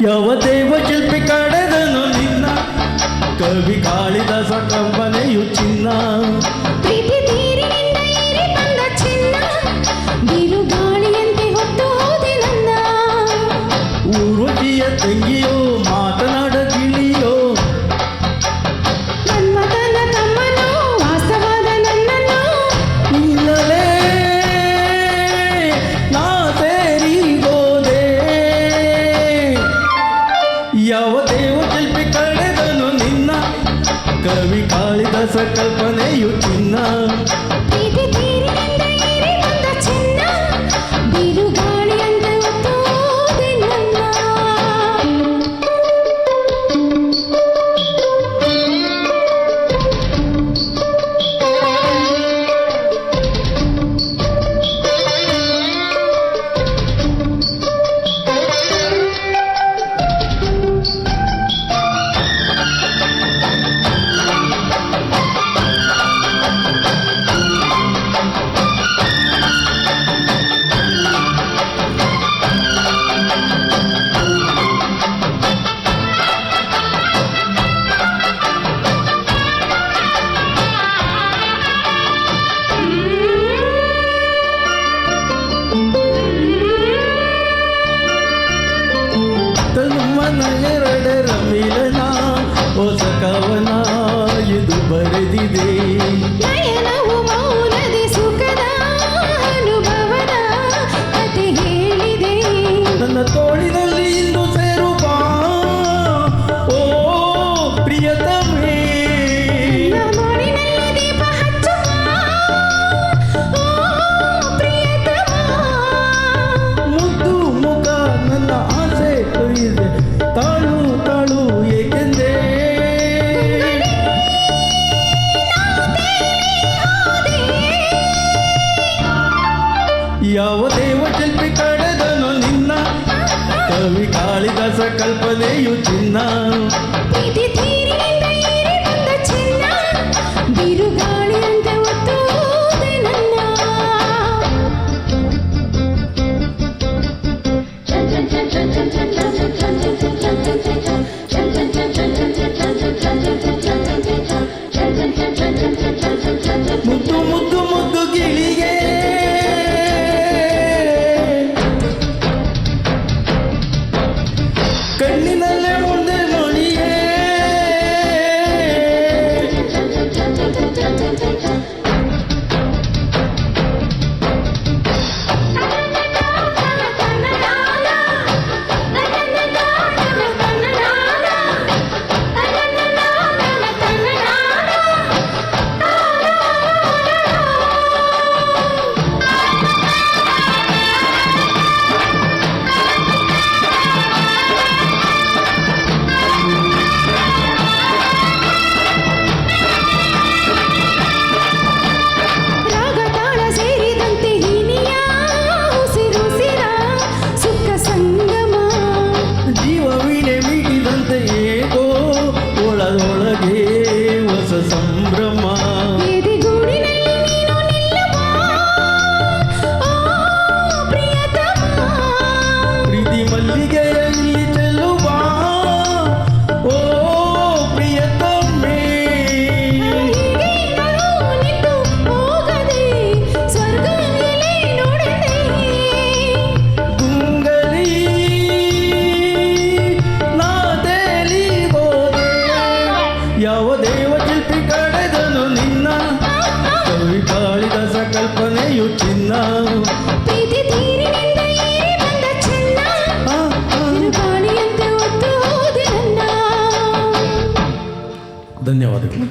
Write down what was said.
ಯಾವ ದೇವ ಶಿಲ್ಪಿ ಕಡೆದನು ನಿನ್ನ ಕವಿ ಕಾಳಿದಾಸ ಕಂಬನೆಯು ಚಿನ್ನ ಪ್ರೀತಿ ತೀರಿನಿಂದ ಏರಿ ಬಂದ ಚಿನ್ನ ಬಿರುಗಾಳಿಯಂತೆ ಹೊತ್ತು ಹೋದೆ ನನ್ನ ಊರುಜಿಯ ತಂಗಿಯೋ ಮಾತನಾಡ ಗಿಳಿಯೋ ಮನ್ಮಥನ ತಮ್ಮನೋ ವಾಸ್ತವಾದ ನನ್ನನ್ನು ನಿನ್ನಲೇ ನಾ ಸೇರಿಗೋದೆ ಯಾವ ದೇವ ಶಿಲ್ಪಿ ಕಡೆದನು ನಿನ್ನ ಕವಿ ಕಾಳಿದಾಸ ಕಲ್ಪನೆಯು ಚಿನ್ನ ಪ್ರೀತಿ ತೀರಿನಿಂದ ಏರಿ ಬಂದ ಚಿನ್ನ ಬಿರುಗಾಳಿಯಂತೆ ಹೊತ್ತು ಹೋದೆ ನನ್ನ ತನುಮನ ಎರಡರ ಮಿಲನ ಹೊಸ ಕವನ ಇದು ಬರೆದಿದೆ ನಯನವು ಮೌನದಿ ಸುಖದ ಅನುಭವದ ಕತೆ ಹೇಳಿದೆ ನನ್ನ ತೋಳಿನಲ್ಲಿ ಇಂದು ಸೇರು ಬಾ ಓ ಪ್ರಿಯತಮೇ ಮಾಡಿನಲ್ಲಿ ದೀಪ ಹಚ್ಚುವ ಓ ಪ್ರಿಯತಮ ಮುದ್ದು ಮುಖ ನನ್ನ ಆಸೆ ತೊಯ್ದೆ ತಾಳು ತಾಳು ಏಕೆಂದೇ ಯಾವ ದೇವ ಶಿಲ್ಪಿ ಕಡೆದನು ನಿನ್ನ ಕವಿ ಕಾಳಿದಾಸ ಕಲ್ಪನೆಯು ಚಿನ್ನ ಪ್ರೀತಿ ತೀರಿನಿಂದ ಏರಿ ಬಂದ ಚಿನ್ನ ಬಿರುಗಾಳಿಯಂತೆ ಹೊತ್ತು ಹೋದೆ ನನ್ನ ಮುದ್ದು ಮುದ್ದು ಮುದ್ದು ಗಿಳಿಗೆ ಕಣ್ಣಿನಲ್ಲೇ ಮುಂದೆ ಮಣಿಗೆ ರಾಗ ತಾಳ ಸೇರಿದಂತೆ ಹೀನಿಯ ಉಸಿರುಸಿರ ಸುಖ ಸಂಗಮ ಜೀವ ವೀಣೆ ಮೀಟಿದಂತೆ ಏಕೋ ಒಳಗೆ ಹೊಸ ಸಂಭ್ರಮ ಎದೆಗೂಡಿನಲ್ಲಿ ನೀನು ನಿಲ್ಲುವ ಓ ಪ್ರಿಯತಮ ಪ್ರೀತಿ ಮಲ್ಲಿಗೆ ಇಲ್ಲಿ ಚೆಲ್ಲುವ ಓ ಪ್ರಿಯತಮೇ ಹೀಗೆ ನಾವು ನಿಂತು ಹೋಗದೆ ಸ್ವರ್ಗ ಮೇಲೆ ನೋಡದೆ ಗುಂಗಲಿ ನಾ ತೇಲಿ ಹೋದೆ ಯಾವ ದೇವ ಶಿಲ್ಪಿ ಕಡೆದನು ನಿನ್ನ ಕವಿ ಕಾಳಿದಾಸ ಕಲ್ಪನೆಯು ಚಿನ್ನ ಪ್ರೀತಿ ತೀರಿನಿಂದ ಏರಿ ಬಂದ ಚಿನ್ನ ಬಿರುಗಾಳಿಯಂತೆ ಹೊತ್ತು ಹೋದೆ ನನ್ನ ಧನ್ಯವಾದಗಳು.